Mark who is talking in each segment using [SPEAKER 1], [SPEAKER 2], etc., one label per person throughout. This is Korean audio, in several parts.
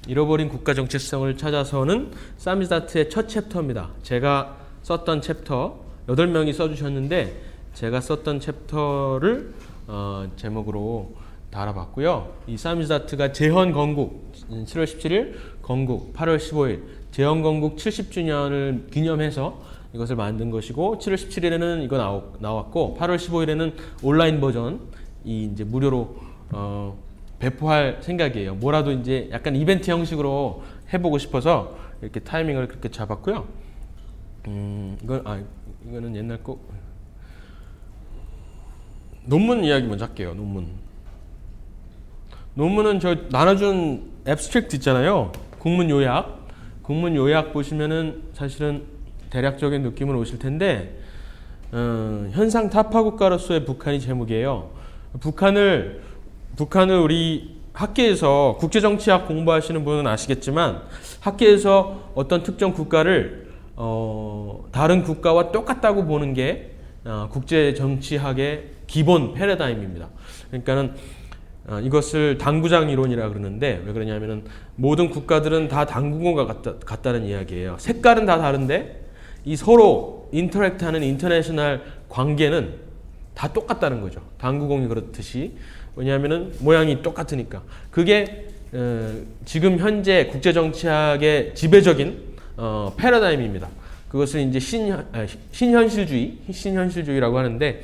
[SPEAKER 1] 잃어버린 국가 정체성을 찾아서는 사미스다트의 첫 챕터입니다. 제가 썼던 챕터 8명이 써주셨는데 제가 썼던 챕터를 제목으로 달아봤고요. 이 사미스다트가 재헌 건국 7월 17일 건국 8월 15일 재헌 건국 70주년을 기념해서 이것을 만든 것이고 7월 17일에는 이거 나왔고 8월 15일에는 온라인 버전이 이제 무료로 배포할 생각이에요. 뭐라도 이제 약간 이벤트 형식으로 해보고 싶어서 이렇게 타이밍을 그렇게 잡았고요. 이거는 옛날 거. 논문 이야기 먼저 할게요. 논문은 저 나눠준 앱스트랙트 있잖아요. 국문 요약 보시면은 사실은 대략적인 느낌을 오실 텐데 현상 타파 국가로서의 북한이 제목이에요. 북한을 우리 학계에서 국제정치학 공부하시는 분은 아시겠지만 학계에서 어떤 특정 국가를 다른 국가와 똑같다고 보는 게 국제정치학의 기본 패러다임입니다. 그러니까는 이것을 당구장 이론이라 그러는데 왜 그러냐면은 모든 국가들은 다 당구공과 같다는 이야기예요. 색깔은 다 다른데 이 서로 인터랙트하는 인터내셔널 관계는 다 똑같다는 거죠. 당구공이 그렇듯이. 왜냐하면은 모양이 똑같으니까. 그게 지금 현재 국제정치학의 지배적인 패러다임입니다. 그것을 이제 신현실주의라고 하는데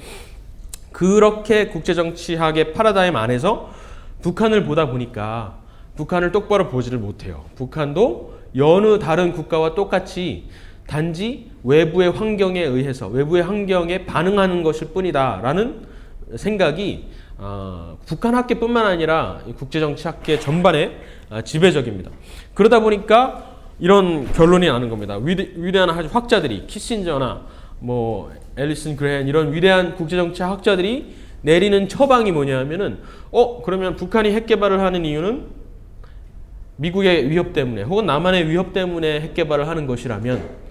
[SPEAKER 1] 그렇게 국제정치학의 패러다임 안에서 북한을 보다 보니까 북한을 똑바로 보지를 못해요. 북한도 여느 다른 국가와 똑같이 단지 외부의 환경에 의해서 외부의 환경에 반응하는 것일 뿐이다라는 생각이 북한 학계뿐만 아니라 국제정치학계 전반에 지배적입니다. 그러다 보니까 이런 결론이 나는 겁니다. 위대한 학자들이 키신저나 앨리슨 그레한 이런 위대한 국제정치학 학자들이 내리는 처방이 뭐냐면은 그러면 북한이 핵 개발을 하는 이유는 미국의 위협 때문에 혹은 남한의 위협 때문에 핵 개발을 하는 것이라면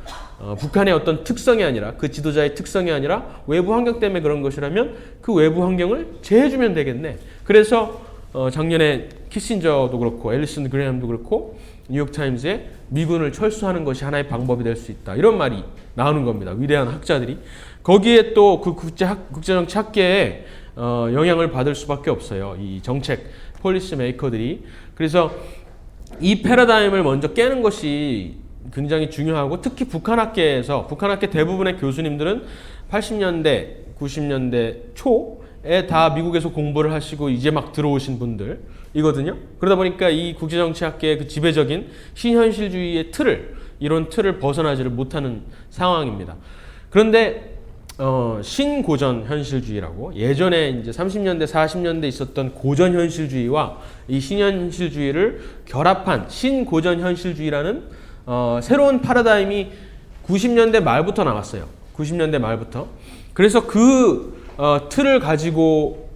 [SPEAKER 1] 북한의 어떤 특성이 아니라 그 지도자의 특성이 아니라 외부 환경 때문에 그런 것이라면 그 외부 환경을 제해주면 되겠네. 그래서 작년에 키신저도 그렇고 앨리슨 그레함도 그렇고 뉴욕타임즈에 미군을 철수하는 것이 하나의 방법이 될 수 있다. 이런 말이 나오는 겁니다. 위대한 학자들이. 거기에 또 그 국제정치 학계에 영향을 받을 수밖에 없어요. 이 정책 폴리시 메이커들이. 그래서 이 패러다임을 먼저 깨는 것이 굉장히 중요하고 특히 북한 학계 대부분의 교수님들은 80년대, 90년대 초에 다 미국에서 공부를 하시고 이제 막 들어오신 분들이거든요. 그러다 보니까 이 국제정치학계의 그 지배적인 신현실주의의 이런 틀을 벗어나지를 못하는 상황입니다. 그런데 신고전 현실주의라고 예전에 이제 30년대, 40년대 있었던 고전 현실주의와 이 신현실주의를 결합한 신고전 현실주의라는 새로운 패러다임이 90년대 말부터 나왔어요. 90년대 말부터. 그래서 그 틀을 가지고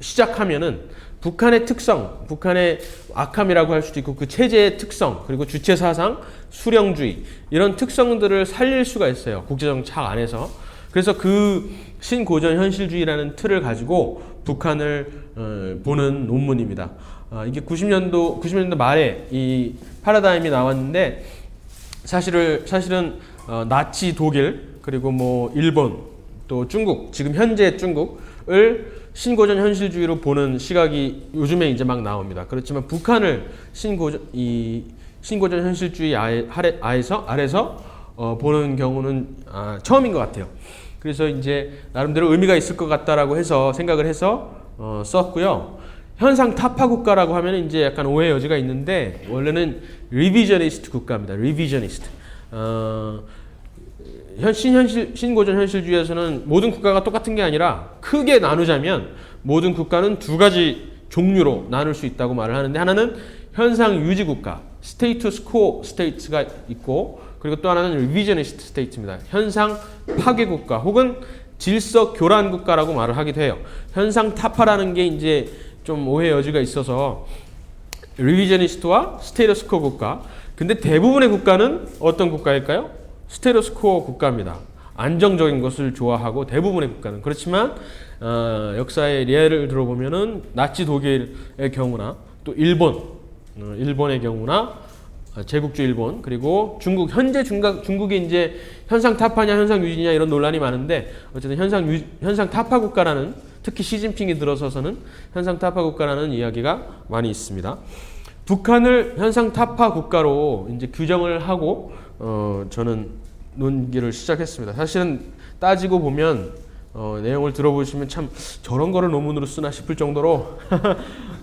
[SPEAKER 1] 시작하면은 북한의 특성, 북한의 악함이라고 할 수도 있고 그 체제의 특성, 그리고 주체사상, 수령주의 이런 특성들을 살릴 수가 있어요. 국제정치학 안에서. 그래서 그 신고전 현실주의라는 틀을 가지고 북한을 보는 논문입니다. 이게 90년도 말에 이 패러다임이 나왔는데 사실은 나치 독일 그리고 일본 또 중국 지금 현재 중국을 신고전 현실주의로 보는 시각이 요즘에 이제 막 나옵니다. 그렇지만 북한을 신고전 현실주의 아래서 보는 경우는 처음인 것 같아요. 그래서 이제 나름대로 의미가 있을 것 같다라고 해서 생각을 해서 썼고요. 현상 타파 국가라고 하면 이제 약간 오해 여지가 있는데 원래는 리비저니스트 국가입니다. 리비저니스트. 신고전 현실주의에서는 모든 국가가 똑같은 게 아니라 크게 나누자면 모든 국가는 두 가지 종류로 나눌 수 있다고 말을 하는데 하나는 현상 유지 국가, 스테이투스 코어 스테이트가 있고 그리고 또 하나는 리비저니스트 스테이트입니다. 현상 파괴 국가 혹은 질서 교란 국가라고 말을 하기도 해요. 현상 타파라는 게 이제 좀 오해 여지가 있어서 리비저니스트와 스테이터스코어 국가. 근데 대부분의 국가는 어떤 국가일까요? 스테이터스코어 국가입니다. 안정적인 것을 좋아하고 대부분의 국가는. 그렇지만 역사의 예를 들어보면은 나치 독일의 경우나 또 일본 일본의 경우나 제국주 일본, 그리고 중국, 현재 중국이 이제 현상 타파냐 현상 유지냐 이런 논란이 많은데, 어쨌든 현상 타파 국가라는, 특히 시진핑이 들어서서는 현상 타파 국가라는 이야기가 많이 있습니다. 북한을 현상 타파 국가로 이제 규정을 하고 저는 논기를 시작했습니다. 사실은 따지고 보면 내용을 들어보시면 참 저런 거를 논문으로 쓰나 싶을 정도로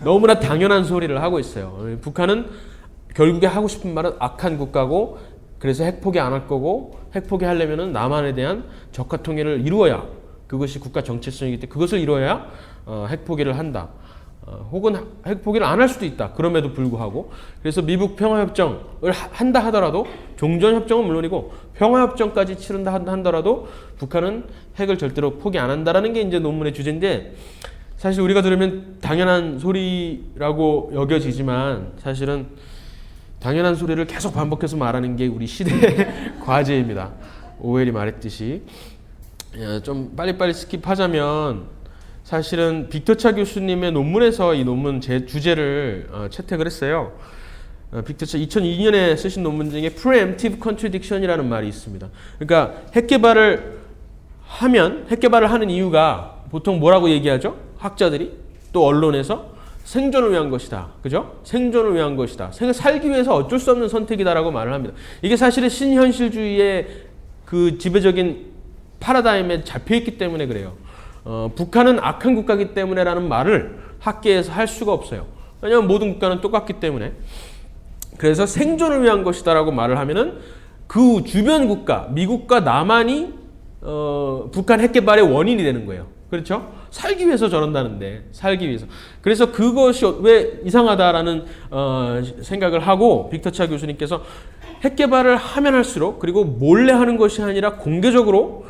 [SPEAKER 1] 너무나 당연한 소리를 하고 있어요. 북한은 결국에 하고 싶은 말은 악한 국가고, 그래서 핵포기 안 할 거고, 핵포기 하려면은 남한에 대한 적화 통일을 이루어야, 그것이 국가 정체성이기 때문에 그것을 이루어야 핵포기를 한다. 혹은 핵포기를 안 할 수도 있다. 그럼에도 불구하고, 그래서 미북 평화협정을 한다 하더라도, 종전협정은 물론이고 평화협정까지 치른다 하더라도 북한은 핵을 절대로 포기 안 한다라는 게 이제 논문의 주제인데, 사실 우리가 들으면 당연한 소리라고 여겨지지만 사실은 당연한 소리를 계속 반복해서 말하는 게 우리 시대의 과제입니다. 오웰이 말했듯이. 좀 빨리빨리 스킵하자면, 사실은 빅터 교수님의 논문에서 이 논문 주제를 채택을 했어요. 빅터 2002년에 쓰신 논문 중에 preemptive contradiction이라는 말이 있습니다. 그러니까 핵 개발을 하는 이유가 보통 뭐라고 얘기하죠? 학자들이, 또 언론에서 생존을 위한 것이다. 그죠? 생존을 위한 것이다. 살기 위해서 어쩔 수 없는 선택이다라고 말을 합니다. 이게 사실은 신현실주의의 그 지배적인 파라다임에 잡혀있기 때문에 그래요. 북한은 악한 국가이기 때문에라는 말을 학계에서 할 수가 없어요. 왜냐하면 모든 국가는 똑같기 때문에. 그래서 생존을 위한 것이다라고 말을 하면은 그 주변 국가, 미국과 남한이 북한 핵 개발의 원인이 되는 거예요. 그렇죠? 살기 위해서 저런다는데, 살기 위해서. 그래서 그것이 왜 이상하다라는 생각을 하고, 빅터 차 교수님께서 핵 개발을 하면 할수록, 그리고 몰래 하는 것이 아니라 공개적으로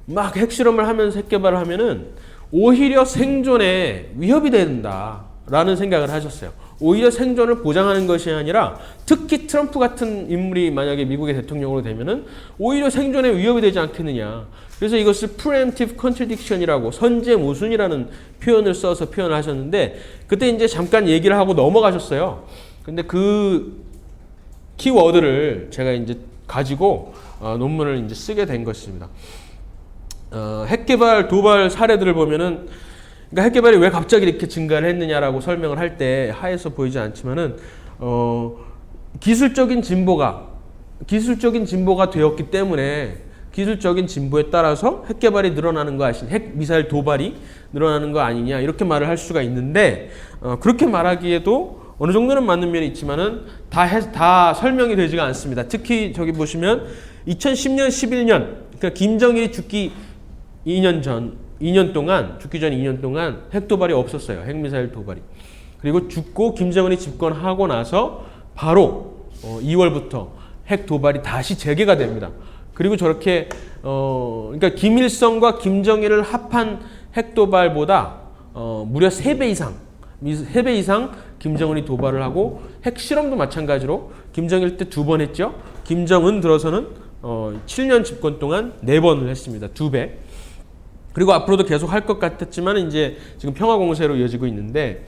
[SPEAKER 1] 막 핵실험을 하면서 핵 개발을 하면은 오히려 생존에 위협이 된다라는 생각을 하셨어요. 오히려 생존을 보장하는 것이 아니라, 특히 트럼프 같은 인물이 만약에 미국의 대통령으로 되면은 오히려 생존에 위협이 되지 않겠느냐. 그래서 이것을 preemptive contradiction이라고, 선제 모순이라는 표현을 써서 표현을 하셨는데, 그때 이제 잠깐 얘기를 하고 넘어가셨어요. 근데 그 키워드를 제가 이제 가지고 논문을 이제 쓰게 된 것입니다. 핵개발 도발 사례들을 보면은, 그러니까 핵개발이 왜 갑자기 이렇게 증가를 했느냐라고 설명을 할 때 하에서 보이지 않지만은, 기술적인 진보가 되었기 때문에, 기술적인 진보에 따라서 핵개발이 늘어나는 거 핵미사일 도발이 늘어나는 거 아니냐, 이렇게 말을 할 수가 있는데, 그렇게 말하기에도 어느 정도는 맞는 면이 있지만은 다 설명이 되지가 않습니다. 특히 저기 보시면 2010년, 11년, 그러니까 김정일이 죽기 2년 전 2년 동안 핵 도발이 없었어요. 핵미사일 도발이. 그리고 죽고 김정은이 집권하고 나서 바로 2월부터 핵 도발이 다시 재개가 됩니다. 그리고 저렇게 그러니까 김일성과 김정일을 합한 핵 도발보다 무려 3배 이상 김정은이 도발을 하고, 핵 실험도 마찬가지로 김정일 때 2번 했죠. 김정은 들어서는 7년 집권 동안 4번을 했습니다. 2배. 그리고 앞으로도 계속 할 것 같았지만 이제 지금 평화 공세로 이어지고 있는데,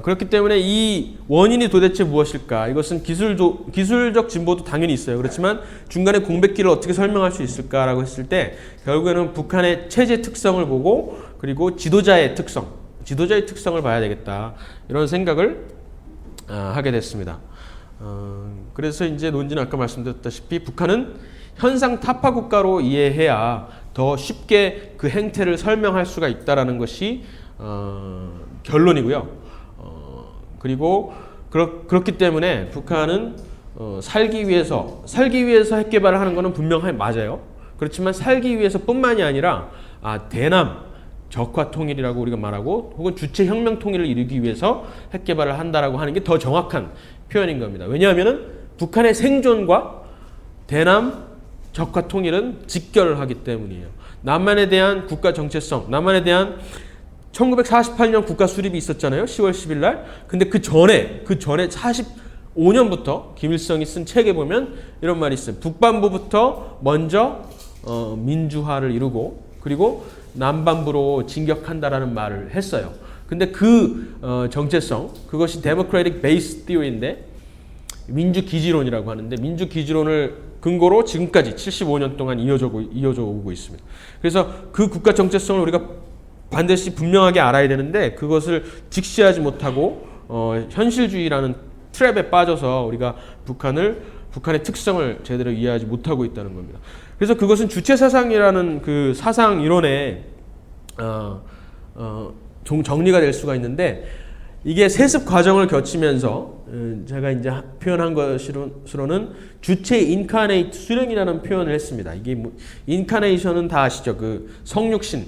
[SPEAKER 1] 그렇기 때문에 이 원인이 도대체 무엇일까? 이것은 기술적 진보도 당연히 있어요. 그렇지만 중간에 공백기를 어떻게 설명할 수 있을까라고 했을 때, 결국에는 북한의 체제 특성을 보고, 그리고 지도자의 특성을 봐야 되겠다, 이런 생각을 하게 됐습니다. 그래서 이제 논지는 아까 말씀드렸다시피 북한은 현상 타파 국가로 이해해야 더 쉽게 그 행태를 설명할 수가 있다라는 것이 결론이고요. 그리고 그렇기 때문에 북한은 살기 위해서 핵 개발을 하는 것은 분명히 맞아요. 그렇지만 살기 위해서뿐만이 아니라 대남 적화 통일이라고 우리가 말하고, 혹은 주체 혁명 통일을 이루기 위해서 핵 개발을 한다라고 하는 게 더 정확한 표현인 겁니다. 왜냐하면은 북한의 생존과 대남 적화 통일은 직결을 하기 때문이에요. 남한에 대한 국가 정체성, 남한에 대한 1948년 국가 수립이 있었잖아요. 10월 10일 날. 근데 그 전에 45년부터 김일성이 쓴 책에 보면 이런 말이 있어요. 북반부부터 먼저 민주화를 이루고, 그리고 남반부로 진격한다라는 말을 했어요. 근데 그 정체성, 그것이 Democratic Base Theory인데 민주 기지론이라고 하는데 민주 기지론을 근거로 지금까지 75년 동안 이어져 오고 있습니다. 그래서 그 국가 정체성을 우리가 반드시 분명하게 알아야 되는데 그것을 직시하지 못하고 현실주의라는 트랩에 빠져서 우리가 북한의 특성을 제대로 이해하지 못하고 있다는 겁니다. 그래서 그것은 주체 사상이라는 그 사상 이론에 정리가 될 수가 있는데 이게 세습 과정을 거치면서 제가 이제 표현한 것으로는 주체 인카네이트 수령이라는 표현을 했습니다. 이게 뭐 인카네이션은 다 아시죠? 그 성육신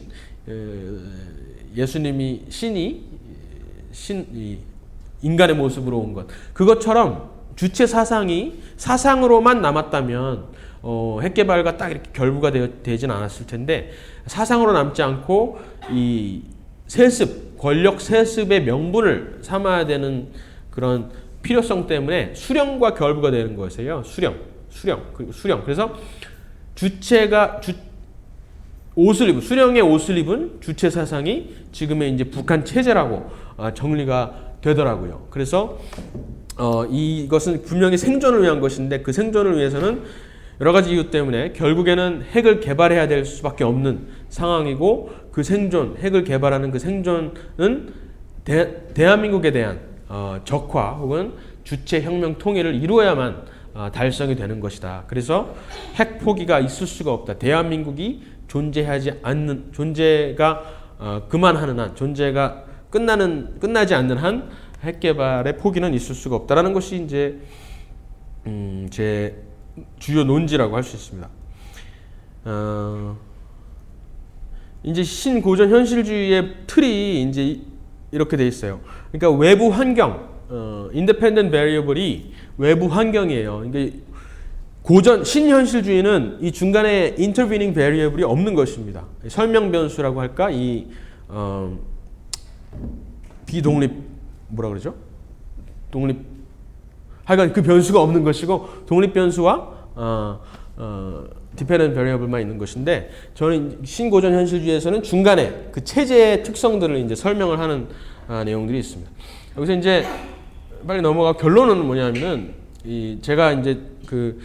[SPEAKER 1] 예수님이 인간의 모습으로 온 것. 그것처럼 주체 사상이 사상으로만 남았다면 핵개발과 딱 이렇게 결부가 되진 않았을 텐데 사상으로 남지 않고 이 세습, 권력 세습의 명분을 삼아야 되는 그런 필요성 때문에 수령과 결부가 되는 것이에요. 그리고 수령. 그래서 수령의 옷을 입은 주체 사상이 지금의 이제 북한 체제라고 정리가 되더라고요. 그래서 이것은 분명히 생존을 위한 것인데 그 생존을 위해서는 여러 가지 이유 때문에 결국에는 핵을 개발해야 될 수밖에 없는 상황이고 그 핵을 개발하는 그 생존은 대한민국에 대한 적화 혹은 주체 혁명 통일을 이루어야만 달성이 되는 것이다. 그래서 핵 포기가 있을 수가 없다. 대한민국이 존재가 그만하는 한, 존재가 끝나지 않는 한 핵 개발의 포기는 있을 수가 없다라는 것이 이제 제 주요 논지라고 할 수 있습니다. 이제 신고전 현실주의의 틀이 이제 이렇게 돼 있어요. 그러니까 외부 환경, independent variable이 외부 환경이에요. 그러니까 신현실주의는 이 중간에 intervening variable이 없는 것입니다. 설명 변수라고 할까? 비독립 뭐라 그러죠? 하여간 그 변수가 없는 것이고 독립 변수와 dependent variable만 있는 것인데 저는 신고전 현실주의에서는 중간에 그 체제의 특성들을 이제 설명을 하는 내용들이 있습니다. 여기서 이제 빨리 넘어가 결론은 뭐냐면은 제가 이제 그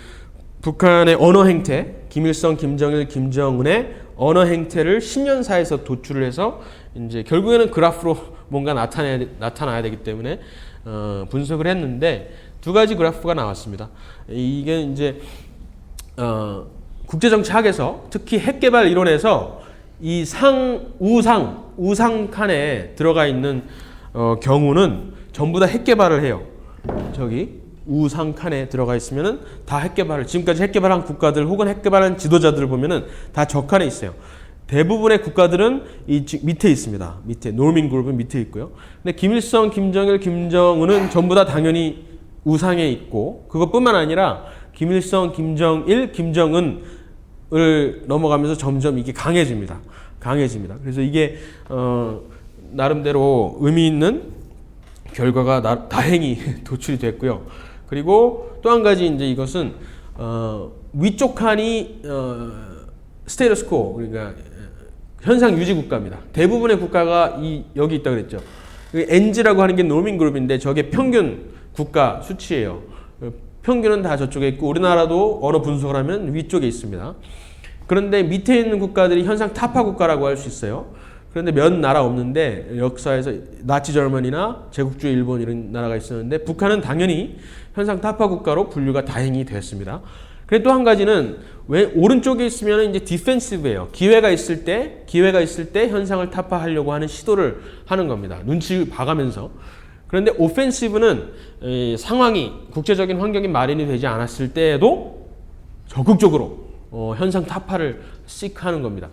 [SPEAKER 1] 북한의 언어 행태, 김일성, 김정일, 김정은의 언어 행태를 10년사에서 도출을 해서 이제 결국에는 그래프로 뭔가 나타나야 되기 때문에 분석을 했는데 두 가지 그래프가 나왔습니다. 이게 이제 국제정치학에서 특히 핵개발 이론에서 이 우상 칸에 들어가 있는 경우는 전부 다 핵개발을 해요. 저기 우상 칸에 들어가 있으면은 다 핵개발을 지금까지 핵개발한 국가들 혹은 핵개발한 지도자들을 보면은 다 저 칸에 있어요. 대부분의 국가들은 이 밑에 있습니다. 밑에 노밍 그룹은 밑에 있고요. 근데 김일성, 김정일, 김정은은 전부 다 당연히 우상에 있고 그것뿐만 아니라 김일성, 김정일, 김정은을 넘어가면서 점점 이게 강해집니다. 그래서 이게 나름대로 의미 있는 결과가 다행히 도출이 됐고요. 그리고 또 한 가지 이제 이것은 위쪽 칸이 스테이터스 코 그러니까 현상 유지 국가입니다. 대부분의 국가가 여기 있다고 그랬죠. NG라고 하는 게 노밍 그룹인데 저게 평균 국가 수치예요. 평균은 다 저쪽에 있고 우리나라도 언어 분석을 하면 위쪽에 있습니다. 그런데 밑에 있는 국가들이 현상 타파 국가라고 할 수 있어요. 그런데 몇 나라 없는데 역사에서 나치 저머니나 제국주의 일본 이런 나라가 있었는데 북한은 당연히 현상 타파 국가로 분류가 다행히 됐습니다. 그리고 또 한 가지는 왜 오른쪽에 있으면 이제 디펜시브예요. 기회가 있을 때 현상을 타파하려고 하는 시도를 하는 겁니다. 눈치 봐가면서. 그런데 오펜시브는 상황이 국제적인 환경이 마련이 되지 않았을 때에도 적극적으로 현상 타파를 시크하는 겁니다.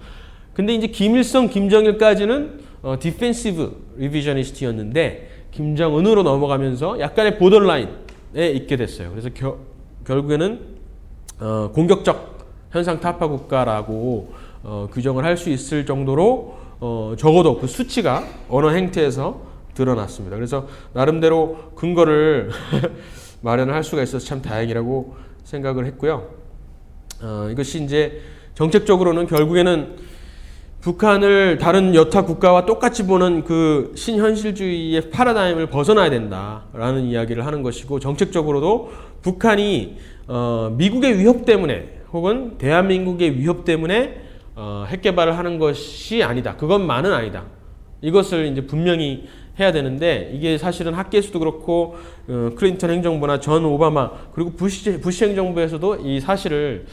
[SPEAKER 1] 근데 이제 김일성, 김정일까지는 디펜시브 리비저니스트였는데 김정은으로 넘어가면서 약간의 보더라인에 있게 됐어요. 그래서 결국에는 공격적 현상 타파 국가라고 규정을 할 수 있을 정도로 적어도 그 수치가 언어 행태에서 드러났습니다. 그래서 나름대로 근거를 마련을 할 수가 있어서 참 다행이라고 생각을 했고요. 이것이 이제 정책적으로는 결국에는 북한을 다른 여타 국가와 똑같이 보는 그 신현실주의의 패러다임을 벗어나야 된다라는 이야기를 하는 것이고, 정책적으로도 북한이 미국의 위협 때문에 혹은 대한민국의 위협 때문에 핵 개발을 하는 것이 아니다. 그것만은 아니다. 이것을 이제 분명히 해야 되는데, 이게 사실은 학계에서도 그렇고 클린턴 행정부나 전 오바마 그리고 부시 행정부에서도 이 사실을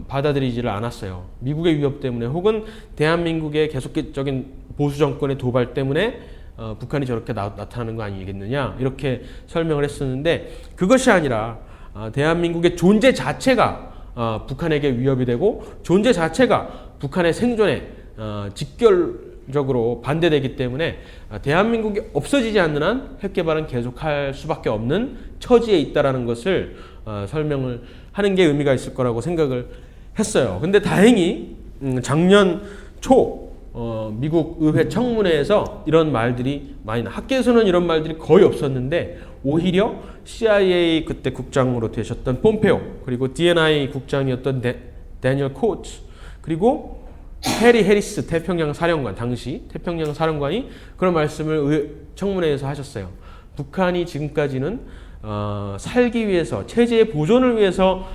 [SPEAKER 1] 받아들이지를 않았어요. 미국의 위협 때문에 혹은 대한민국의 계속적인 보수 정권의 도발 때문에 북한이 저렇게 나타나는 거 아니겠느냐, 이렇게 설명을 했었는데, 그것이 아니라 대한민국의 존재 자체가 북한에게 위협이 되고 존재 자체가 북한의 생존에 직결적으로 반대되기 때문에 대한민국이 없어지지 않는 한 핵 개발은 계속할 수밖에 없는 처지에 있다라는 것을 설명을 하는 게 의미가 있을 거라고 생각을 했어요. 근데 다행히 작년 초 미국 의회 청문회에서 이런 말들이 많이 학계에서는 이런 말들이 거의 없었는데, 오히려 CIA 그때 국장으로 되셨던 폼페오, 그리고 D&I 국장이었던 데니얼 코츠, 그리고 해리 해리스 태평양 사령관, 당시 태평양 사령관이 그런 말씀을 청문회에서 하셨어요. 북한이 지금까지는 살기 위해서, 체제의 보존을 위해서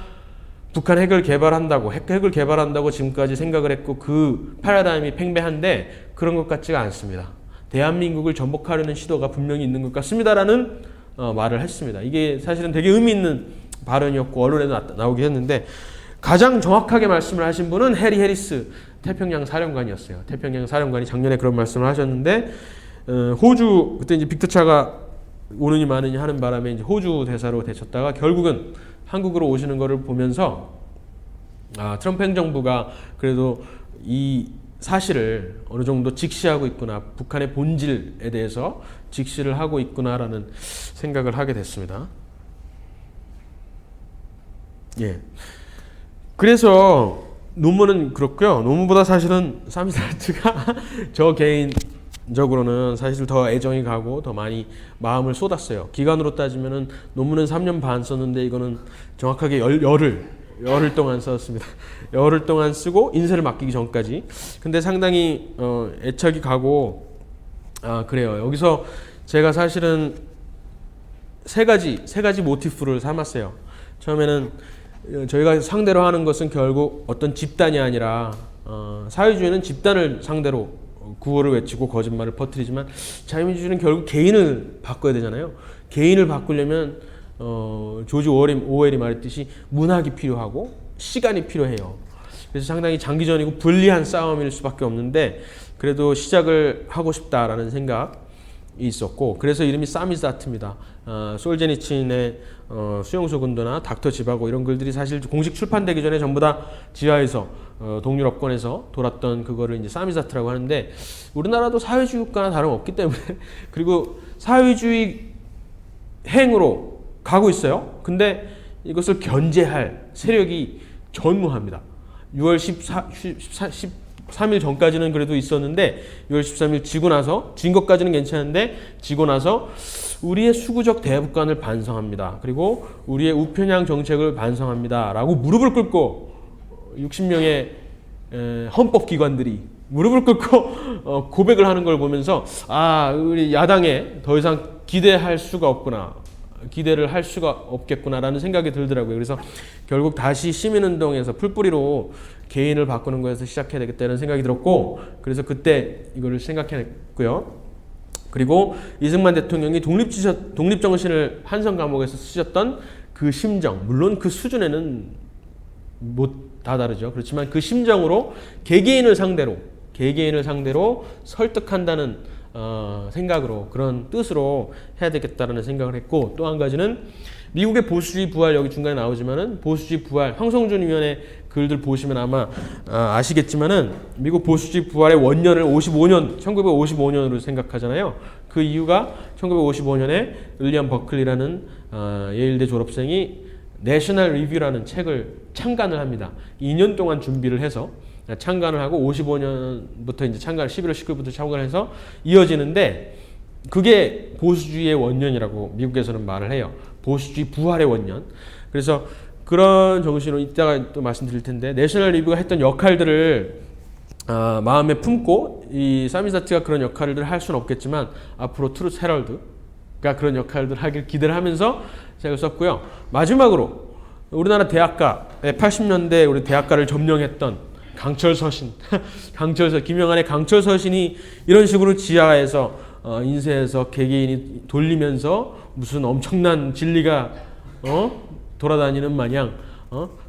[SPEAKER 1] 북한 핵을 개발한다고 지금까지 생각을 했고, 그 패러다임이 팽배한데 그런 것 같지가 않습니다. 대한민국을 전복하려는 시도가 분명히 있는 것 같습니다라는 말을 했습니다. 이게 사실은 되게 의미 있는 발언이었고 언론에도 나오긴 했는데, 가장 정확하게 말씀을 하신 분은 해리 해리스 태평양 사령관이었어요. 태평양 사령관이 작년에 그런 말씀을 하셨는데, 호주 그때 이제 빅터차가 오느니 마느니 하는 바람에 이제 호주 대사로 되셨다가 결국은 한국으로 오시는 거를 보면서 트럼프 행정부가 그래도 이 사실을 어느 정도 직시하고 있구나, 북한의 본질에 대해서 직시를 하고 있구나라는 생각을 하게 됐습니다. 예. 그래서 논문은 그렇고요. 논문보다 사실은 사미스타트가 저 개인적으로는 사실 더 애정이 가고 더 많이 마음을 쏟았어요. 기간으로 따지면은 논문은 3년 반 썼는데 이거는 정확하게 열흘 동안 썼습니다. 열흘 동안 쓰고 인쇄를 맡기기 전까지. 근데 상당히 애착이 가고, 그래요. 여기서 제가 사실은 세 가지 모티프를 삼았어요. 처음에는 저희가 상대로 하는 것은 결국 어떤 집단이 아니라, 사회주의는 집단을 상대로 구호를 외치고 거짓말을 퍼뜨리지만, 자유민주주의는 결국 개인을 바꿔야 되잖아요. 개인을 바꾸려면 조지 오웰이 말했듯이 문학이 필요하고 시간이 필요해요. 그래서 상당히 장기전이고 불리한 싸움일 수밖에 없는데, 그래도 시작을 하고 싶다라는 생각이 있었고, 그래서 이름이 사미스타트입니다. 솔제니친의 수용소 군도나 닥터 지바고 이런 글들이 사실 공식 출판되기 전에 전부 다 지하에서 동유럽권에서 돌았던 그거를 이제 사미스타트라고 하는데, 우리나라도 사회주의 국가나 다름없기 때문에 그리고 사회주의 행으로 가고 있어요. 근데 이것을 견제할 세력이 전무합니다. 6월 13일 전까지는 그래도 있었는데 6월 13일 지고 나서, 진 것까지는 괜찮은데 지고 나서 우리의 수구적 대북관을 반성합니다. 그리고 우리의 우편향 정책을 반성합니다. 라고 무릎을 꿇고 60명의 헌법기관들이 무릎을 꿇고 고백을 하는 걸 보면서, 우리 야당에 더 이상 기대를 할 수가 없겠구나라는 생각이 들더라고요. 그래서 결국 다시 시민운동에서 풀뿌리로 개인을 바꾸는 거에서 시작해야 되겠다는 생각이 들었고, 그래서 그때 이거를 생각했고요. 그리고 이승만 대통령이 독립정신을 한성 감옥에서 쓰셨던 그 심정, 물론 그 수준에는 못 다다르죠. 그렇지만 그 심정으로 개개인을 상대로 설득한다는 생각으로, 그런 뜻으로 해야 되겠다라는 생각을 했고, 또 한 가지는 미국의 보수주의 부활, 여기 중간에 나오지만은 보수주의 부활, 황성준 위원의 글들 보시면 아마 아시겠지만은 미국 보수주의 부활의 원년을 1955년으로 생각하잖아요. 그 이유가 1955년에 윌리엄 버클리라는 예일대 졸업생이 내셔널 리뷰라는 책을 창간을 합니다. 2년 동안 준비를 해서 창간을 하고 55년부터 이제 11월 19일부터 창간을 해서 이어지는데, 그게 보수주의의 원년이라고 미국에서는 말을 해요. 보수주의 부활의 원년. 그래서 그런 정신으로 이따가 또 말씀드릴 텐데, 내셔널 리뷰가 했던 역할들을 마음에 품고 이 사미스다트가 그런 역할을 할 수는 없겠지만 앞으로 트루스 헤럴드가 그런 역할을 하길 기대를 하면서 책을 썼고요. 마지막으로 우리나라 대학가의 80년대 우리 대학가를 점령했던 강철서신, 김영한의 강철서신이 이런 식으로 지하에서 인쇄해서 개개인이 돌리면서 무슨 엄청난 진리가 돌아다니는 마냥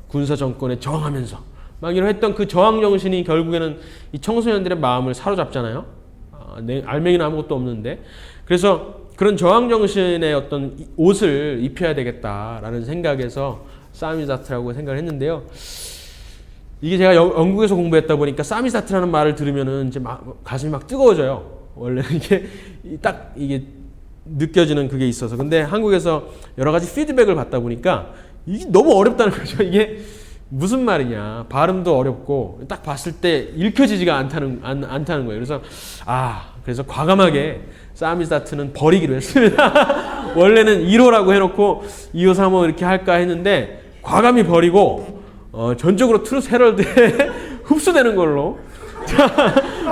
[SPEAKER 1] 군사 정권에 저항하면서 막 이런 했던 그 저항 정신이 결국에는 이 청소년들의 마음을 사로잡잖아요. 알맹이는 아무것도 없는데. 그래서 그런 저항 정신의 어떤 옷을 입혀야 되겠다라는 생각에서 사미스다트라고 생각을 했는데요. 이게 제가 영국에서 공부했다 보니까 사미스다트라는 말을 들으면은 이제 막 가슴이 막 뜨거워져요. 원래는 이게 느껴지는 그게 있어서. 근데 한국에서 여러 가지 피드백을 받다 보니까 이게 너무 어렵다는 거죠. 이게 무슨 말이냐. 발음도 어렵고 딱 봤을 때 읽혀지지가 않다는 거예요. 그래서 과감하게 사미스다트는 버리기로 했습니다. 원래는 1호라고 해놓고 2호, 3호 이렇게 할까 했는데 과감히 버리고 전적으로 트루스 헤럴드에 흡수되는 걸로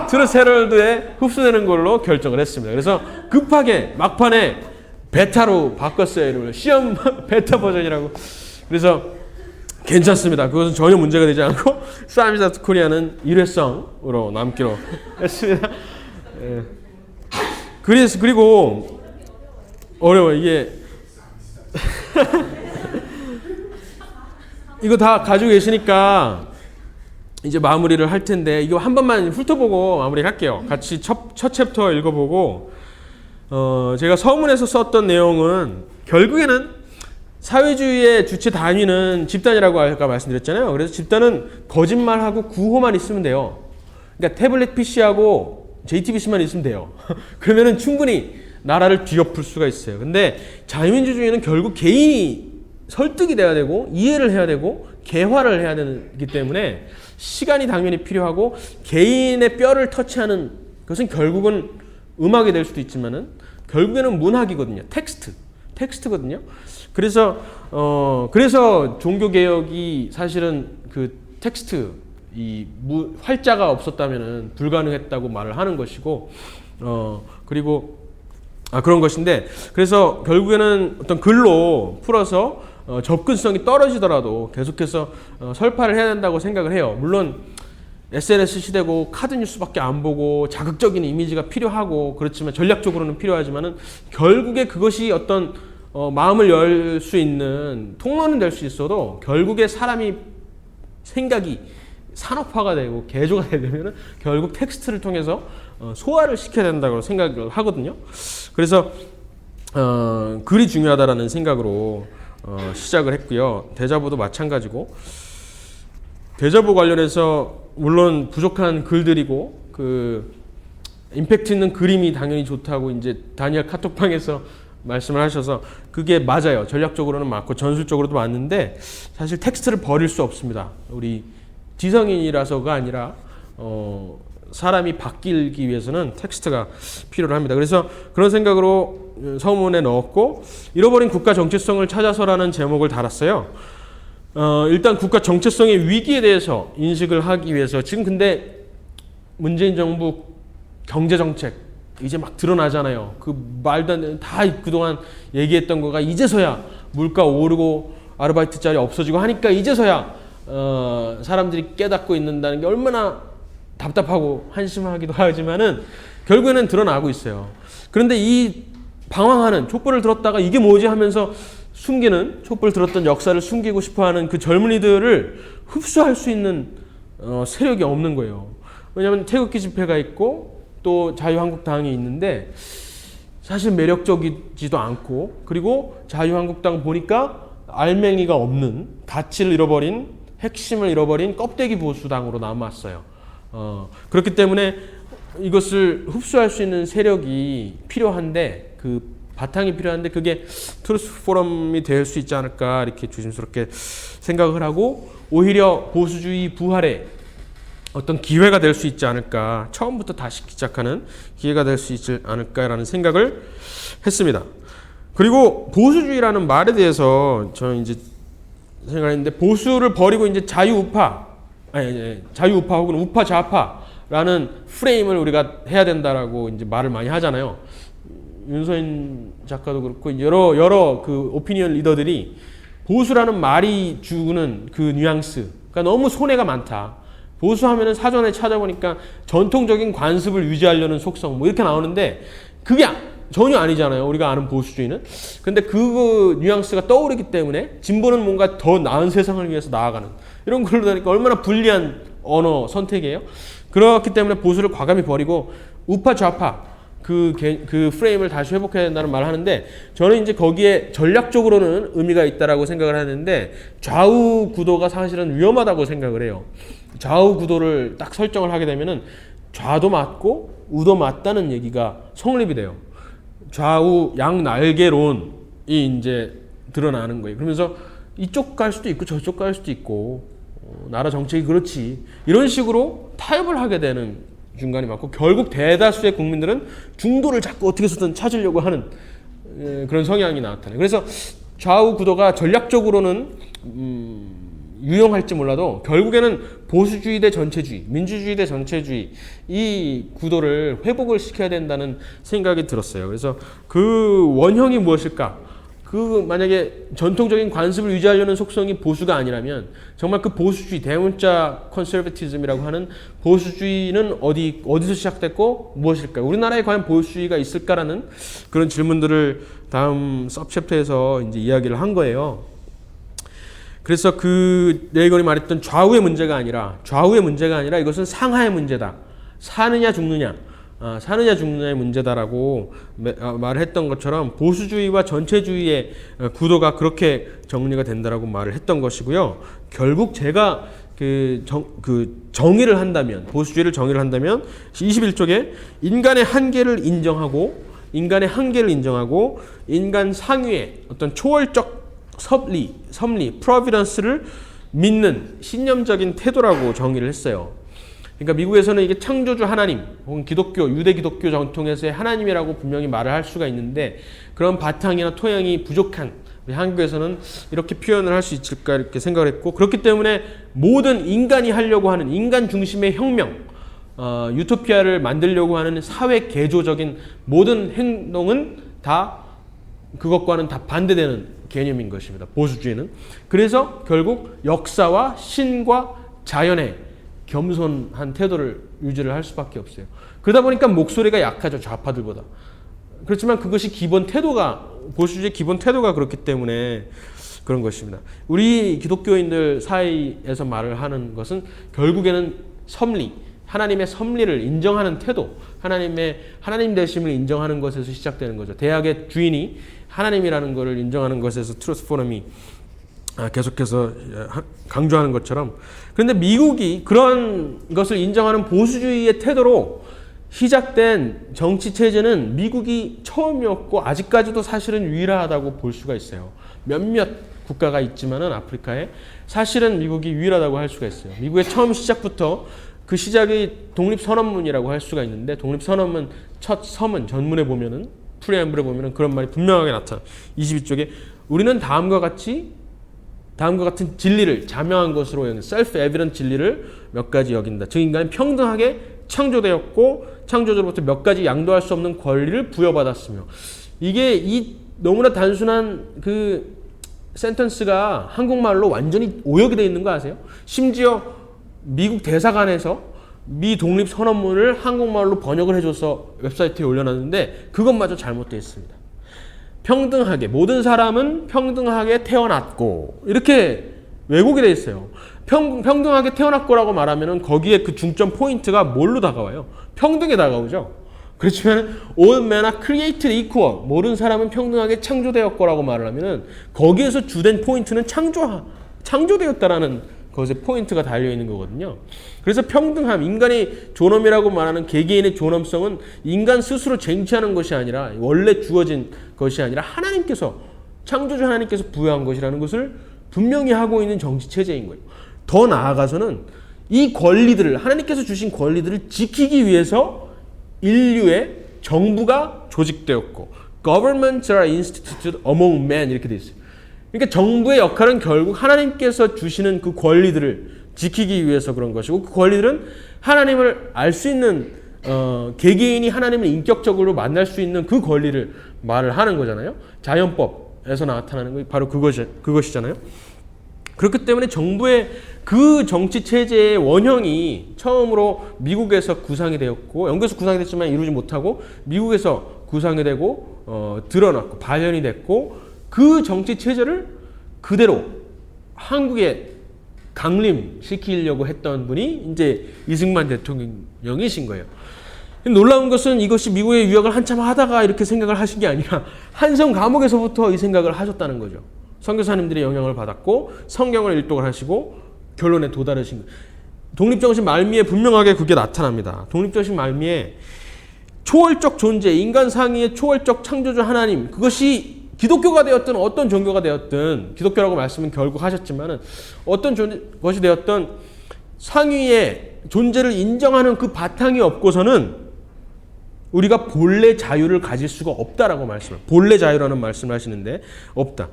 [SPEAKER 1] 트루스 헤럴드에 흡수되는 걸로 결정을 했습니다. 그래서 급하게 막판에 베타로 바꿨어요. 이름을. 시험 베타 버전이라고. 그래서 괜찮습니다. 그것은 전혀 문제가 되지 않고 사미스다트 코리아는 일회성으로 남기로 했습니다. 예. 그리고 어려워 이게 이거 다 가지고 계시니까 이제 마무리를 할 텐데 이거 한 번만 훑어보고 마무리할게요. 같이 첫 챕터 읽어보고 제가 서문에서 썼던 내용은 결국에는 사회주의의 주체 단위는 집단이라고 아까 말씀드렸잖아요. 그래서 집단은 거짓말하고 구호만 있으면 돼요. 그러니까 태블릿 PC하고 JTBC만 있으면 돼요. 그러면은 충분히 나라를 뒤엎을 수가 있어요. 근데 자유민주주의는 결국 개인이 설득이 돼야 되고 이해를 해야 되고 개화를 해야 되기 때문에 시간이 당연히 필요하고 개인의 뼈를 터치하는 것은 결국은 음악이 될 수도 있지만은 결국에는 문학이거든요. 텍스트거든요. 그래서 종교 개혁이 사실은 그 텍스트 활자가 없었다면은 불가능했다고 말을 하는 것이고 그리고 그런 것인데 그래서 결국에는 어떤 글로 풀어서 접근성이 떨어지더라도 계속해서 설파를 해야 된다고 생각을 해요. 물론 SNS 시대고 카드 뉴스밖에 안 보고 자극적인 이미지가 필요하고 그렇지만 전략적으로는 필요하지만은 결국에 그것이 어떤 마음을 열 수 있는 통로는 될 수 있어도 결국에 사람이 생각이 산업화가 되고 개조가 되려면 결국 텍스트를 통해서 소화를 시켜야 된다고 생각을 하거든요. 그래서 글이 중요하다라는 생각으로 시작을 했고요. 대자보도 마찬가지고 대자보 관련해서 물론 부족한 글들이고 그 임팩트 있는 그림이 당연히 좋다고 이제 다니엘 카톡방에서 말씀을 하셔서 그게 맞아요. 전략적으로는 맞고 전술적으로도 맞는데 사실 텍스트를 버릴 수 없습니다. 우리 지성인이라서가 아니라 사람이 바뀌기 위해서는 텍스트가 필요합니다. 그래서 그런 생각으로 서문에 넣었고 잃어버린 국가 정체성을 찾아서라는 제목을 달았어요. 일단 국가 정체성의 위기에 대해서 인식을 하기 위해서 지금 근데 문재인 정부 경제정책 이제 막 드러나잖아요. 그 말도 안 되는 다 그동안 얘기했던 거가 이제서야 물가 오르고 아르바이트 자리 없어지고 하니까 이제서야 사람들이 깨닫고 있는다는 게 얼마나 답답하고 한심하기도 하지만은 결국에는 드러나고 있어요. 그런데 이 방황하는 촛불을 들었다가 이게 뭐지 하면서 숨기는 촛불 들었던 역사를 숨기고 싶어하는 그 젊은이들을 흡수할 수 있는 세력이 없는 거예요. 왜냐하면 태극기 집회가 있고 또 자유한국당이 있는데 사실 매력적이지도 않고 그리고 자유한국당 보니까 알맹이가 없는 가치를 잃어버린 핵심을 잃어버린 껍데기 보수당으로 남았어요. 그렇기 때문에 이것을 흡수할 수 있는 세력이 필요한데 그 바탕이 필요한데 그게 트루스 포럼이 될 수 있지 않을까 이렇게 조심스럽게 생각을 하고 오히려 보수주의 부활의 어떤 기회가 될 수 있지 않을까 처음부터 다시 시작하는 기회가 될 수 있지 않을까라는 생각을 했습니다. 그리고 보수주의라는 말에 대해서 저는 이제 생각했는데 보수를 버리고 이제 자유우파 혹은 우파 좌파 라는 프레임을 우리가 해야 된다라고 이제 말을 많이 하잖아요. 윤서인 작가도 그렇고 여러 그 오피니언 리더들이 보수라는 말이 주는 그 뉘앙스, 그러니까 너무 손해가 많다. 보수하면은 사전에 찾아보니까 전통적인 관습을 유지하려는 속성 뭐 이렇게 나오는데 그게 전혀 아니잖아요. 우리가 아는 보수주의는. 근데 그 뉘앙스가 떠오르기 때문에 진보는 뭔가 더 나은 세상을 위해서 나아가는 이런 걸로 되니까 얼마나 불리한 언어 선택이에요. 그렇기 때문에 보수를 과감히 버리고 우파 좌파 그 프레임을 다시 회복해야 된다는 말을 하는데 저는 이제 거기에 전략적으로는 의미가 있다라고 생각을 하는데 좌우 구도가 사실은 위험하다고 생각을 해요. 좌우 구도를 딱 설정을 하게 되면은 좌도 맞고 우도 맞다는 얘기가 성립이 돼요. 좌우 양날개론이 이제 드러나는 거예요. 그러면서 이쪽 갈 수도 있고 저쪽 갈 수도 있고 나라 정책이 그렇지 이런 식으로 타협을 하게 되는 중간이 많고 결국 대다수의 국민들은 중도를 자꾸 어떻게 해서든 찾으려고 하는 그런 성향이 나타나요. 그래서 좌우 구도가 전략적으로는 유용할지 몰라도 결국에는 보수주의 대 전체주의, 민주주의 대 전체주의 이 구도를 회복을 시켜야 된다는 생각이 들었어요. 그래서 그 원형이 무엇일까? 그 만약에 전통적인 관습을 유지하려는 속성이 보수가 아니라면 정말 그 보수주의 대문자 컨서베티즘이라고 하는 보수주의는 어디서 시작됐고 무엇일까요? 우리나라에 과연 보수주의가 있을까라는 그런 질문들을 다음 서브챕터에서 이제 이야기를 한 거예요. 그래서 그 레이건이 말했던 좌우의 문제가 아니라 이것은 상하의 문제다. 사느냐 죽느냐의 문제다라고 말을 했던 것처럼 보수주의와 전체주의의 구도가 그렇게 정리가 된다라고 말을 했던 것이고요. 결국 제가 정의를 한다면, 보수주의를 정의를 한다면 21쪽에 인간의 한계를 인정하고 인간 상위의 어떤 초월적 섭리, 프로비던스를 믿는 신념적인 태도라고 정의를 했어요. 그러니까 미국에서는 이게 창조주 하나님 혹은 유대 기독교 정통에서의 하나님이라고 분명히 말을 할 수가 있는데 그런 바탕이나 토양이 부족한 우리 한국에서는 이렇게 표현을 할 수 있을까 이렇게 생각을 했고 그렇기 때문에 모든 인간이 하려고 하는 인간 중심의 혁명, 유토피아를 만들려고 하는 사회 개조적인 모든 행동은 다 그것과는 다 반대되는 개념인 것입니다. 보수주의는. 그래서 결국 역사와 신과 자연의 겸손한 태도를 유지를 할 수밖에 없어요. 그러다 보니까 목소리가 약하죠. 좌파들보다. 그렇지만 그것이 보수주의 기본 태도가 그렇기 때문에 그런 것입니다. 우리 기독교인들 사이에서 말을 하는 것은 결국에는 하나님의 섭리를 인정하는 태도, 하나님 되심을 인정하는 것에서 시작되는 거죠. 대학의 주인이 하나님이라는 것을 인정하는 것에서 트루스 포럼이 계속해서 강조하는 것처럼 그런데 미국이 그런 것을 인정하는 보수주의의 태도로 시작된 정치 체제는 미국이 처음이었고 아직까지도 사실은 유일하다고 볼 수가 있어요. 몇몇 국가가 있지만은 아프리카에 사실은 미국이 유일하다고 할 수가 있어요. 미국의 처음 시작부터 그 시작이 독립선언문이라고 할 수가 있는데 독립선언문 첫 서문 전문에 보면은 프리앰블에 보면은 그런 말이 분명하게 나타나. 22쪽에 우리는 다음과 같은 진리를 자명한 것으로 여긴 셀프 에비던트 진리를 몇 가지 여긴다. 즉 인간은 평등하게 창조되었고 창조주로부터 몇 가지 양도할 수 없는 권리를 부여받았으며 이게 이 너무나 단순한 그 센텐스가 한국말로 완전히 오역이 되어 있는 거 아세요? 심지어 미국 대사관에서 미 독립선언문을 한국말로 번역을 해줘서 웹사이트에 올려놨는데 그것마저 잘못되어 있습니다. 평등하게 모든 사람은 평등하게 태어났고 이렇게 왜곡이 되어 있어요. 평등하게 태어났고라고 말하면은 거기에 그 중점 포인트가 뭘로 다가와요? 평등에 다가오죠. 그렇지만 all men are created equal 모든 사람은 평등하게 창조되었고라고 말을 하면은 거기에서 주된 포인트는 창조되었다라는 것에 포인트가 달려있는 거거든요. 그래서 평등함, 인간의 존엄이라고 말하는 개개인의 존엄성은 인간 스스로 쟁취하는 것이 아니라 원래 주어진 것이 아니라 창조주 하나님께서 부여한 것이라는 것을 분명히 하고 있는 정치체제인 거예요. 더 나아가서는 이 권리들을 하나님께서 주신 권리들을 지키기 위해서 인류의 정부가 조직되었고 Governments are instituted among men 이렇게 되어 있어요. 그러니까 정부의 역할은 결국 하나님께서 주시는 그 권리들을 지키기 위해서 그런 것이고 그 권리들은 하나님을 알 수 있는 개개인이 하나님을 인격적으로 만날 수 있는 그 권리를 말을 하는 거잖아요. 자연법에서 나타나는 거 바로 그것이잖아요. 그렇기 때문에 정부의 그 정치 체제의 원형이 처음으로 미국에서 구상이 되었고 영국에서 구상이 됐지만 이루지 못하고 미국에서 구상이 되고 드러났고 발현이 됐고 그 정치 체제를 그대로 한국에 강림시키려고 했던 분이 이제 이승만 대통령이신 거예요. 놀라운 것은 이것이 미국의 유학을 한참 하다가 이렇게 생각을 하신 게 아니라 한성 감옥에서부터 이 생각을 하셨다는 거죠. 선교사님들의 영향을 받았고 성경을 일독을 하시고 결론에 도달하신 거예요. 독립정신 말미에 분명하게 그게 나타납니다. 독립정신 말미에 초월적 존재, 인간 상위의 초월적 창조주 하나님, 그것이 기독교가 되었든 어떤 종교가 되었든 기독교라고 말씀은 결국 하셨지만은 어떤 것이 되었든 상위의 존재를 인정하는 그 바탕이 없고서는 우리가 본래 자유를 가질 수가 없다라고 말씀을 본래 자유라는 말씀을 하시는데 없다.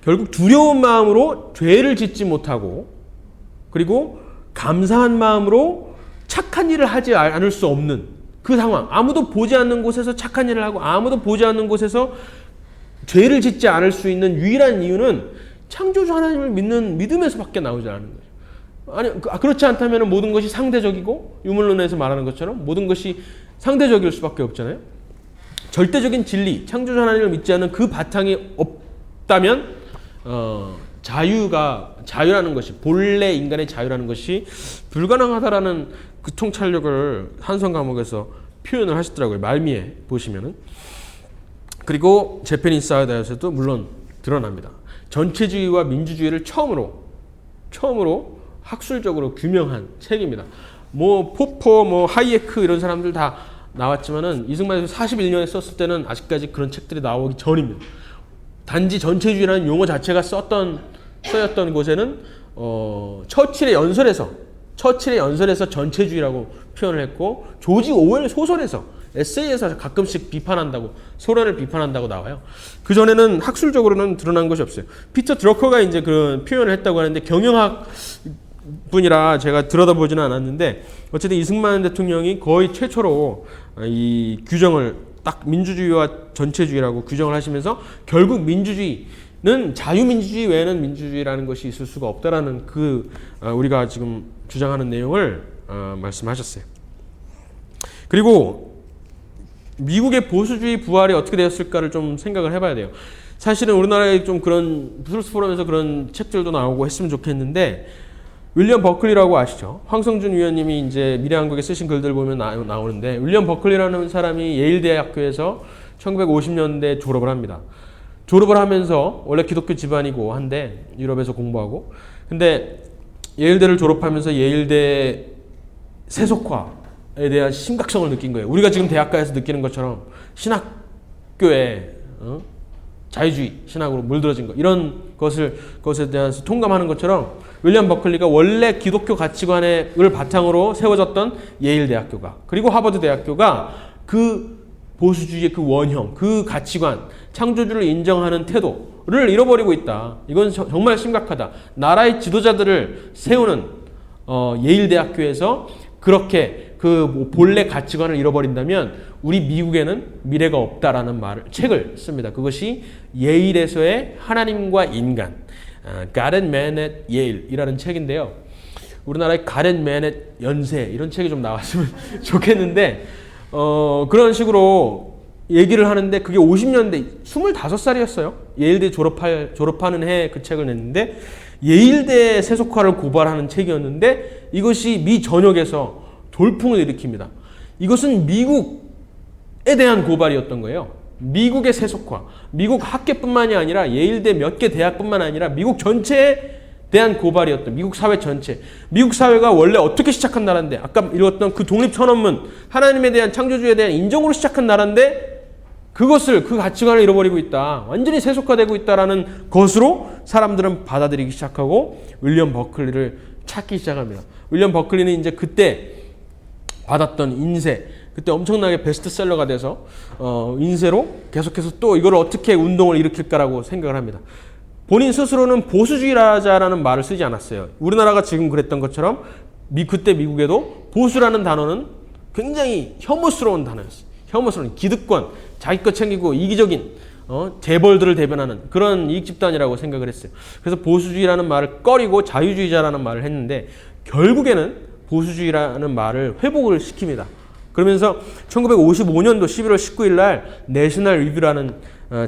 [SPEAKER 1] 결국 두려운 마음으로 죄를 짓지 못하고 그리고 감사한 마음으로 착한 일을 하지 않을 수 없는 그 상황. 아무도 보지 않는 곳에서 착한 일을 하고 아무도 보지 않는 곳에서 죄를 짓지 않을 수 있는 유일한 이유는 창조주 하나님을 믿는 믿음에서밖에 나오지 않는 거죠. 아니 그렇지 않다면 모든 것이 상대적이고 유물론에서 말하는 것처럼 모든 것이 상대적일 수밖에 없잖아요. 절대적인 진리, 창조주 하나님을 믿지 않는 그 바탕이 없다면 자유라는 것이 본래 인간의 자유라는 것이 불가능하다라는 그 통찰력을 한성 감옥에서 표현을 하시더라고요. 말미에 보시면은. 그리고 재패니스 사이다에서도 물론 드러납니다. 전체주의와 민주주의를 처음으로 학술적으로 규명한 책입니다. 포퍼, 하이에크 이런 사람들 다 나왔지만은 이승만이 41년에 썼을 때는 아직까지 그런 책들이 나오기 전입니다. 단지 전체주의라는 용어 자체가 쓰였던 곳에는 처칠의 연설에서 전체주의라고 표현을 했고 조지 오웰 소설에서 에세이에서 가끔씩 소련을 비판한다고 나와요. 그 전에는 학술적으로는 드러난 것이 없어요. 피터 드러커가 이제 그런 표현을 했다고 하는데 경영학 분이라 제가 들여다보지는 않았는데 어쨌든 이승만 대통령이 거의 최초로 이 규정을 딱 민주주의와 전체주의라고 규정을 하시면서 결국 민주주의는 자유민주주의 외에는 민주주의라는 것이 있을 수가 없다라는 우리가 지금 주장하는 내용을 말씀하셨어요. 그리고 미국의 보수주의 부활이 어떻게 되었을까를 좀 생각을 해봐야 돼요. 사실은 우리나라에 좀 그런 브루스 포럼에서 그런 책들도 나오고 했으면 좋겠는데 윌리엄 버클리라고 아시죠? 황성준 위원님이 이제 미래한국에 쓰신 글들 보면 나오는데 윌리엄 버클리라는 사람이 예일대학교에서 1950년대 졸업을 합니다. 졸업을 하면서 원래 기독교 집안이고 한데 유럽에서 공부하고 근데 예일대를 졸업하면서 예일대 세속화에 대한 심각성을 느낀 거예요. 우리가 지금 대학가에서 느끼는 것처럼 신학교에 자유주의 신학으로 물들어진 것 이런 것에 대해서 통감하는 것처럼 윌리엄 버클리가 원래 기독교 가치관을 바탕으로 세워졌던 예일 대학교가 그리고 하버드 대학교가 그 보수주의의 그 원형, 그 가치관, 창조주를 인정하는 태도를 잃어버리고 있다. 이건 정말 심각하다. 나라의 지도자들을 세우는 예일 대학교에서 그렇게 그 본래 가치관을 잃어버린다면 우리 미국에는 미래가 없다라는 책을 씁니다. 그것이 예일에서의 하나님과 인간, God and Man at Yale이라는 책인데요. 우리나라에 God and Man at 연세 이런 책이 좀 나왔으면 좋겠는데 그런 식으로 얘기를 하는데 그게 50년대 25살이었어요. 예일대 졸업하는 해에 그 책을 냈는데 예일대 세속화를 고발하는 책이었는데 이것이 미 전역에서 돌풍을 일으킵니다. 이것은 미국에 대한 고발이었던 거예요. 미국의 세속화, 미국 학계뿐만이 아니라 예일대 몇 개 대학뿐만 아니라 미국 전체에 대한 고발이었던 미국 사회 전체. 미국 사회가 원래 어떻게 시작한 나라인데 아까 읽었던 그 독립선언문 하나님에 대한 창조주의에 대한 인정으로 시작한 나라인데 그 가치관을 잃어버리고 있다. 완전히 세속화되고 있다라는 것으로 사람들은 받아들이기 시작하고 윌리엄 버클리를 찾기 시작합니다. 윌리엄 버클리는 이제 그때 받았던 인쇄 그때 엄청나게 베스트셀러가 돼서 인쇄로 계속해서 또 이걸 어떻게 운동을 일으킬까라고 생각을 합니다. 본인 스스로는 보수주의자라는 말을 쓰지 않았어요. 우리나라가 지금 그랬던 것처럼 그때 미국에도 보수라는 단어는 굉장히 혐오스러운 단어였어요. 혐오스러운 기득권, 자기 것 챙기고 이기적인 재벌들을 대변하는 그런 이익 집단이라고 생각을 했어요. 그래서 보수주의라는 말을 꺼리고 자유주의자라는 말을 했는데 결국에는 보수주의라는 말을 회복을 시킵니다. 그러면서 1955년도 11월 19일 날 내셔널 리뷰라는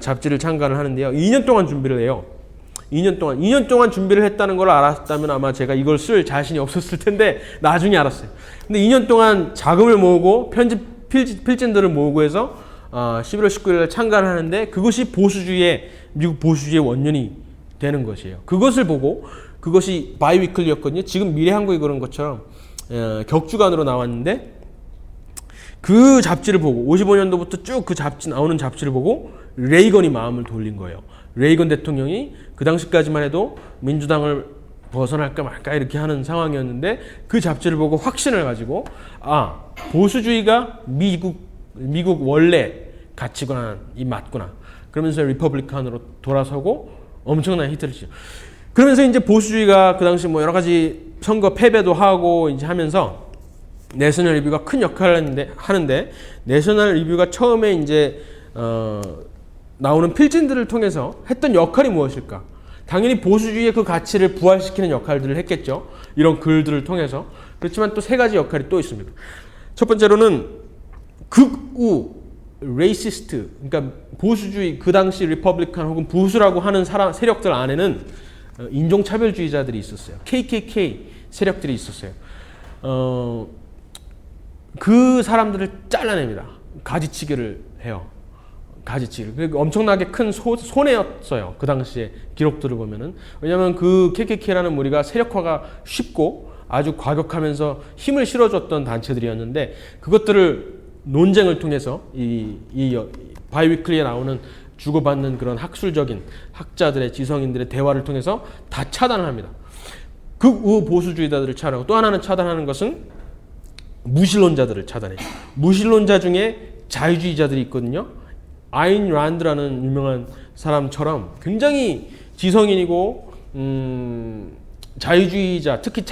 [SPEAKER 1] 잡지를 창간을 하는데요. 2년 동안 준비를 해요. 2년 동안 준비를 했다는 걸 알았다면 아마 제가 이걸 쓸 자신이 없었을 텐데 나중에 알았어요. 근데 2년 동안 자금을 모으고 편집 필진들을 모으고 해서 11월 19일 날 창간을 하는데 그것이 미국 보수주의의 원년이 되는 것이에요. 그것을 보고 그것이 바이위클리였거든요. 지금 미래한국이 그런 것처럼 격주간으로 나왔는데 그 잡지를 보고 55년도부터 쭉 그 나오는 잡지를 보고 레이건이 마음을 돌린 거예요. 레이건 대통령이 그 당시까지만 해도 민주당을 벗어날까 말까 이렇게 하는 상황이었는데 그 잡지를 보고 확신을 가지고 보수주의가 미국 원래 가치관이 맞구나. 그러면서 리퍼블리칸으로 돌아서고 엄청난 히트를 치죠. 그러면서 이제 보수주의가 그 당시 뭐 여러 가지 선거 패배도 하고 이제 하면서 내셔널 리뷰가 큰 역할을 하는데 내셔널 리뷰가 처음에 이제 나오는 필진들을 통해서 했던 역할이 무엇일까? 당연히 보수주의의 그 가치를 부활시키는 역할들을 했겠죠. 이런 글들을 통해서. 그렇지만 또 세 가지 역할이 또 있습니다. 첫 번째로는 극우, 레이시스트, 그러니까 보수주의, 그 당시 리퍼블리칸 혹은 보수라고 하는 세력들 안에는 인종차별주의자들이 있었어요. KKK 세력들이 있었어요. 그 사람들을 잘라냅니다. 가지치기를 해요. 가지치기를. 엄청나게 큰 손해였어요. 그 당시에 기록들을 보면은. 왜냐하면 그 KKK라는 무리가 세력화가 쉽고 아주 과격하면서 힘을 실어줬던 단체들이었는데 그것들을 논쟁을 통해서 이 바이위클리에 나오는 주고받는 그런 학술적인 학자들의 지성인들의 대화를 통해서 다 차단을 합니다. 극우 보수주의자들을 차단하고 또 하나는 차단하는 것은 무신론자들을 차단해요. 무신론자 중에 자유주의자들이 있거든요. 아인 란드라는 유명한 사람처럼 굉장히 지성인이고 자유주의자, 특히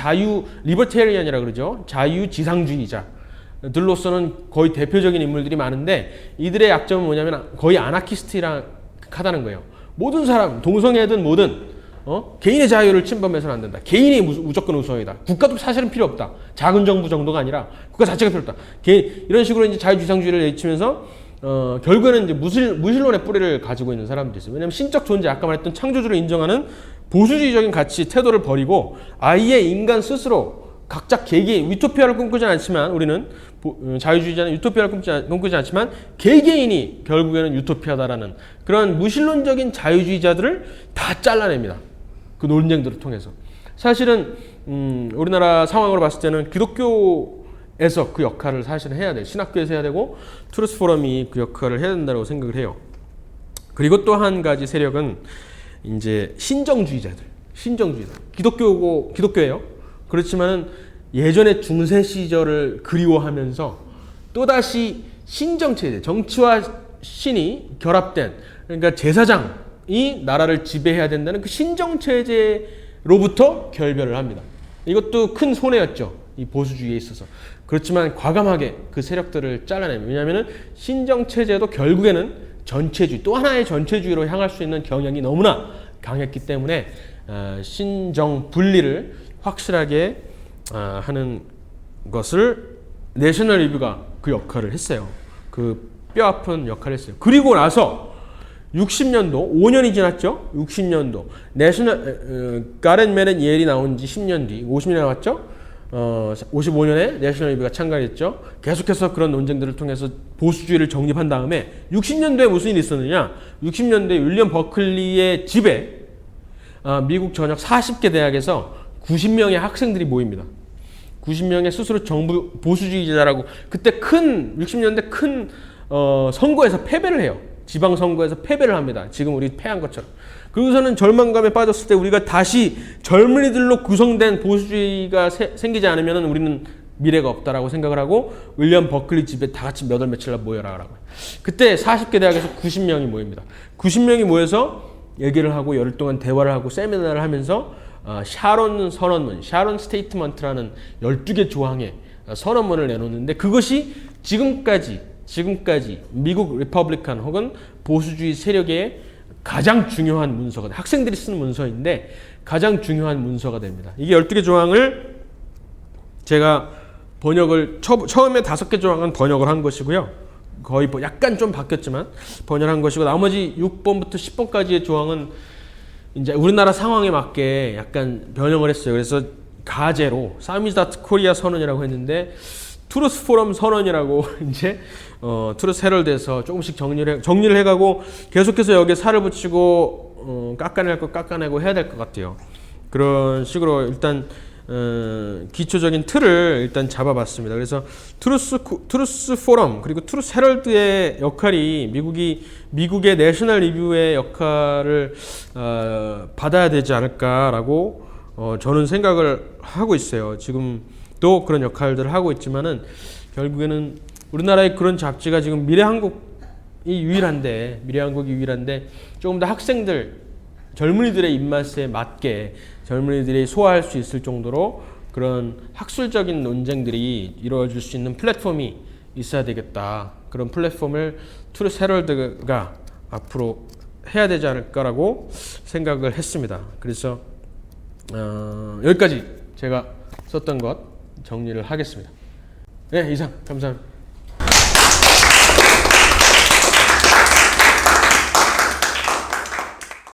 [SPEAKER 1] 리버테리언이라 그러죠. 자유지상주의자들로서는 거의 대표적인 인물들이 많은데 이들의 약점은 뭐냐면 거의 아나키스트하다는 거예요. 모든 사람, 동성애든 뭐든 개인의 자유를 침범해서는 안 된다. 개인이 무조건 우선이다. 국가도 사실은 필요 없다. 작은 정부 정도가 아니라 국가 자체가 필요 없다. 이런 식으로 이제 자유지상주의를 내치면서 결국에는 이제 무신론의 뿌리를 가지고 있는 사람들이 있어요. 왜냐하면 신적 존재, 아까 말했던 창조주를 인정하는 보수주의적인 가치, 태도를 버리고 아예 인간 스스로 각자 개개인, 유토피아를 꿈꾸지 않지만 우리는 자유주의자는 유토피아를 꿈꾸지 않지만 개개인이 결국에는 유토피아다라는 그런 무신론적인 자유주의자들을 다 잘라냅니다. 그 논쟁들을 통해서. 사실은 우리나라 상황으로 봤을 때는 기독교에서 그 역할을 사실은 해야 돼요. 신학교에서 해야 되고 트루스 포럼이 그 역할을 해야 된다고 생각을 해요. 그리고 또 한 가지 세력은 이제 신정주의자들. 기독교예요. 그렇지만은 예전의 중세 시절을 그리워하면서 또다시 신정체제, 정치와 신이 결합된, 그러니까 제사장이 나라를 지배해야 된다는 그 신정체제로부터 결별을 합니다. 이것도 큰 손해였죠. 이 보수주의에 있어서. 그렇지만 과감하게 그 세력들을 잘라냅니다. 왜냐하면 신정체제도 결국에는 전체주의, 또 하나의 전체주의로 향할 수 있는 경향이 너무나 강했기 때문에 신정 분리를 확실하게 하는 것을 내셔널 리뷰가 그 역할을 했어요. 그 뼈아픈 역할을 했어요. 그리고 나서 60년도, 5년이 지났죠? 60년도. 가렌 메렌 예일이 나온 지 10년 뒤, 50년이 나왔죠? 55년에 내셔널 리뷰가 창간했죠. 계속해서 그런 논쟁들을 통해서 보수주의를 정립한 다음에 60년도에 무슨 일이 있었느냐? 60년도에 윌리엄 버클리의 집에 미국 전역 40개 대학에서 90명의 학생들이 모입니다. 90명의 스스로 정부 보수주의자라고 그때 60년대 큰 선거에서 패배를 해요. 지방선거에서 패배를 합니다. 지금 우리 패한 것처럼. 그리고서는 절망감에 빠졌을 때 우리가 다시 젊은이들로 구성된 보수주의가 생기지 않으면 우리는 미래가 없다라고 생각을 하고 윌리엄 버클리 집에 다 같이 몇 월 며칠 날 모여라라고. 그때 40개 대학에서 90명이 모입니다. 90명이 모여서 얘기를 하고 열흘 동안 대화를 하고 세미나를 하면서 샤론 선언문, 샤론 스테이트먼트라는 12개 조항의 선언문을 내놓는데 그것이 지금까지 미국 리퍼블리칸 혹은 보수주의 세력의 가장 중요한 문서가 학생들이 쓰는 문서인데 가장 중요한 문서가 됩니다. 이게 12개 조항을 제가 번역을 처음에 5개 조항은 번역을 한 것이고요. 거의 약간 좀 바뀌었지만 번역한 것이고 나머지 6번부터 10번까지의 조항은 이제 우리나라 상황에 맞게 약간 변형을 했어요. 그래서 가제로 사미스다트 코리아 선언이라고 했는데 투루스 포럼 선언이라고 이제 투루스 헤럴드에서 조금씩 정리를 해가고 계속해서 여기에 살을 붙이고 깎아낼 거 깎아내고 해야 될 것 같아요. 그런 식으로 일단 기초적인 틀을 일단 잡아봤습니다. 그래서 투루스 포럼 그리고 투루스 헤럴드의 역할이 미국의 내셔널 리뷰의 역할을 받아야 되지 않을까라고 저는 생각을 하고 있어요. 지금도 그런 역할들을 하고 있지만은 결국에는 우리나라의 그런 잡지가 지금 미래한국이 유일한데 조금 더 학생들 젊은이들의 입맛에 맞게 젊은이들이 소화할 수 있을 정도로 그런 학술적인 논쟁들이 이루어질 수 있는 플랫폼이 있어야 되겠다. 그런 플랫폼을 투루스 헤럴드가 앞으로 해야 되지 않을까라고 생각을 했습니다. 그래서 여기까지 제가 썼던 것 정리를 하겠습니다. 네, 이상 감사합니다.